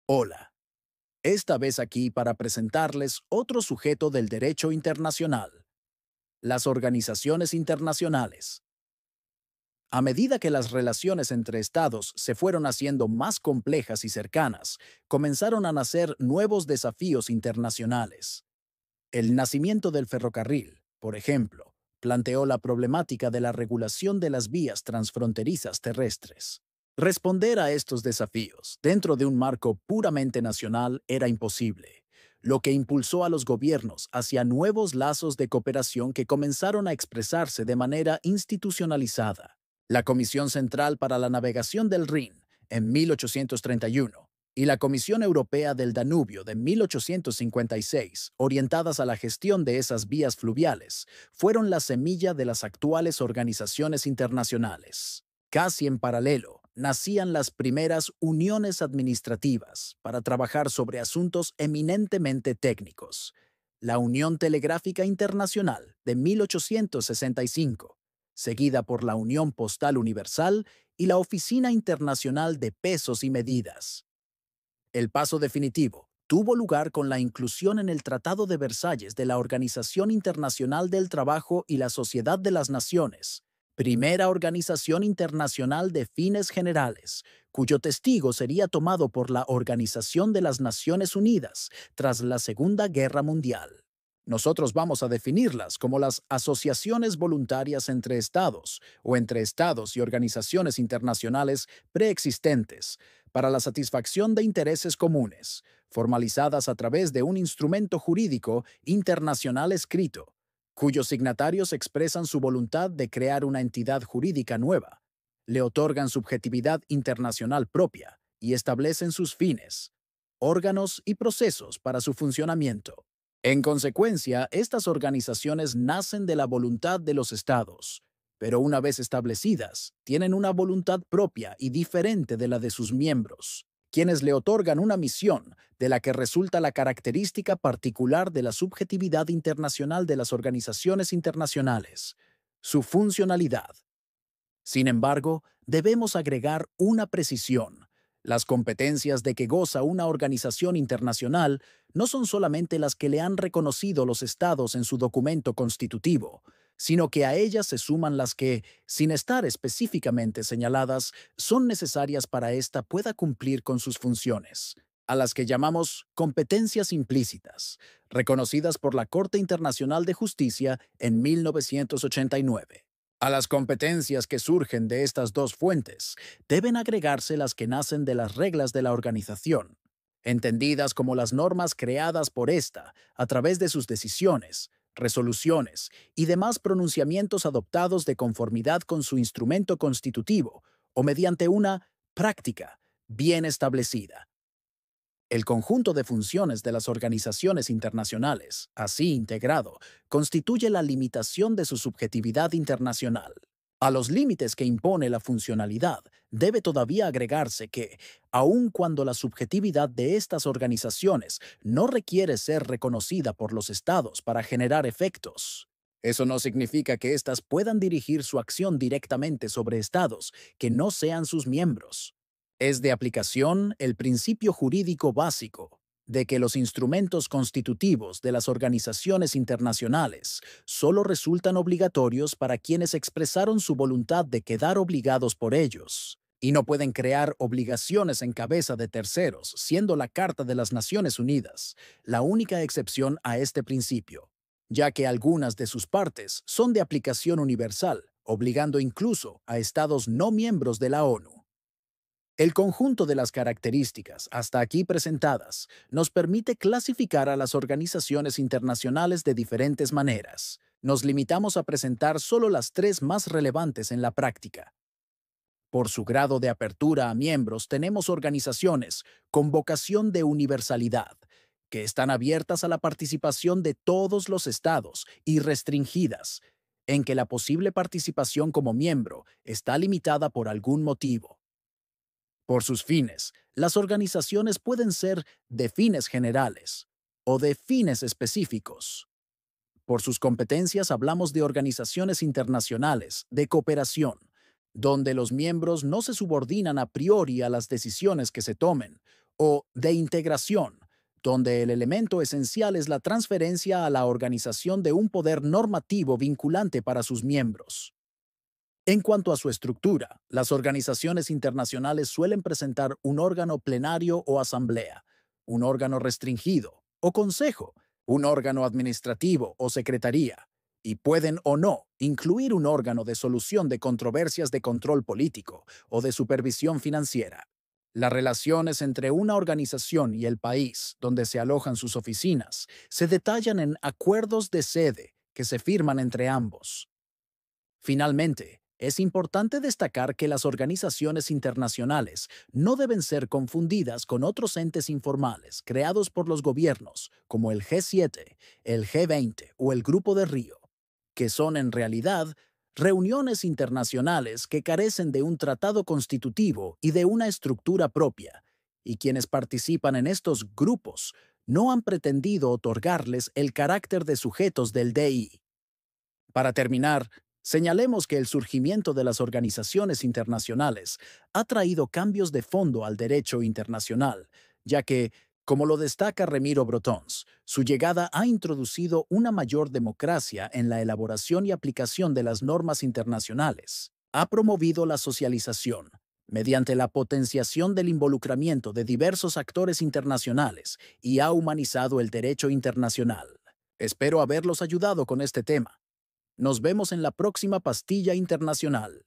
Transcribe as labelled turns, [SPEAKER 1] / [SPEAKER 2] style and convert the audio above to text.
[SPEAKER 1] Hola, esta vez aquí para presentarles otro sujeto del derecho internacional, las organizaciones internacionales. A medida que las relaciones entre estados se fueron haciendo más complejas y cercanas, comenzaron a nacer nuevos desafíos internacionales. El nacimiento del ferrocarril, por ejemplo, planteó la problemática de la regulación de las vías transfronterizas terrestres. Responder a estos desafíos dentro de un marco puramente nacional era imposible, lo que impulsó a los gobiernos hacia nuevos lazos de cooperación que comenzaron a expresarse de manera institucionalizada. La Comisión Central para la Navegación del Rin, en 1831, y la Comisión Europea del Danubio de 1856, orientadas a la gestión de esas vías fluviales, fueron la semilla de las actuales organizaciones internacionales. Casi en paralelo, nacían las primeras uniones administrativas para trabajar sobre asuntos eminentemente técnicos. La Unión Telegráfica Internacional de 1865, seguida por la Unión Postal Universal y la Oficina Internacional de Pesos y Medidas. El paso definitivo tuvo lugar con la inclusión en el Tratado de Versalles de la Organización Internacional del Trabajo y la Sociedad de las Naciones, primera organización internacional de fines generales, cuyo testigo sería tomado por la Organización de las Naciones Unidas tras la Segunda Guerra Mundial. Nosotros vamos a definirlas como las asociaciones voluntarias entre estados o entre estados y organizaciones internacionales preexistentes para la satisfacción de intereses comunes, formalizadas a través de un instrumento jurídico internacional escrito, cuyos signatarios expresan su voluntad de crear una entidad jurídica nueva, le otorgan subjetividad internacional propia y establecen sus fines, órganos y procesos para su funcionamiento. En consecuencia, estas organizaciones nacen de la voluntad de los estados, pero una vez establecidas, tienen una voluntad propia y diferente de la de sus miembros, quienes le otorgan una misión de la que resulta la característica particular de la subjetividad internacional de las organizaciones internacionales, su funcionalidad. Sin embargo, debemos agregar una precisión. Las competencias de que goza una organización internacional no son solamente las que le han reconocido los estados en su documento constitutivo, sino que a ellas se suman las que, sin estar específicamente señaladas, son necesarias para ésta pueda cumplir con sus funciones, a las que llamamos competencias implícitas, reconocidas por la Corte Internacional de Justicia en 1989. A las competencias que surgen de estas dos fuentes, deben agregarse las que nacen de las reglas de la organización, entendidas como las normas creadas por ésta a través de sus decisiones, resoluciones y demás pronunciamientos adoptados de conformidad con su instrumento constitutivo o mediante una práctica bien establecida. El conjunto de funciones de las organizaciones internacionales, así integrado, constituye la limitación de su subjetividad internacional. A los límites que impone la funcionalidad, debe todavía agregarse que, aun cuando la subjetividad de estas organizaciones no requiere ser reconocida por los estados para generar efectos, eso no significa que éstas puedan dirigir su acción directamente sobre estados que no sean sus miembros. Es de aplicación el principio jurídico básico de que los instrumentos constitutivos de las organizaciones internacionales solo resultan obligatorios para quienes expresaron su voluntad de quedar obligados por ellos, y no pueden crear obligaciones en cabeza de terceros, siendo la Carta de las Naciones Unidas la única excepción a este principio, ya que algunas de sus partes son de aplicación universal, obligando incluso a estados no miembros de la ONU. El conjunto de las características hasta aquí presentadas nos permite clasificar a las organizaciones internacionales de diferentes maneras. Nos limitamos a presentar solo las tres más relevantes en la práctica. Por su grado de apertura a miembros tenemos organizaciones con vocación de universalidad, que están abiertas a la participación de todos los estados y restringidas, en que la posible participación como miembro está limitada por algún motivo. Por sus fines, las organizaciones pueden ser de fines generales o de fines específicos. Por sus competencias hablamos de organizaciones internacionales, de cooperación, donde los miembros no se subordinan a priori a las decisiones que se tomen o de integración, donde el elemento esencial es la transferencia a la organización de un poder normativo vinculante para sus miembros. En cuanto a su estructura, las organizaciones internacionales suelen presentar un órgano plenario o asamblea, un órgano restringido o consejo, un órgano administrativo o secretaría, y pueden o no incluir un órgano de solución de controversias de control político o de supervisión financiera. Las relaciones entre una organización y el país donde se alojan sus oficinas se detallan en acuerdos de sede que se firman entre ambos. Finalmente, es importante destacar que las organizaciones internacionales no deben ser confundidas con otros entes informales creados por los gobiernos, como el G7, el G20 o el Grupo de Río, que son en realidad reuniones internacionales que carecen de un tratado constitutivo y de una estructura propia, y quienes participan en estos grupos no han pretendido otorgarles el carácter de sujetos del DI. Para terminar, señalemos que el surgimiento de las organizaciones internacionales ha traído cambios de fondo al derecho internacional, ya que, como lo destaca Remiro Brotons, su llegada ha introducido una mayor democracia en la elaboración y aplicación de las normas internacionales. Ha promovido la socialización, mediante la potenciación del involucramiento de diversos actores internacionales, y ha humanizado el derecho internacional. Espero haberlos ayudado con este tema. Nos vemos en la próxima pastilla internacional.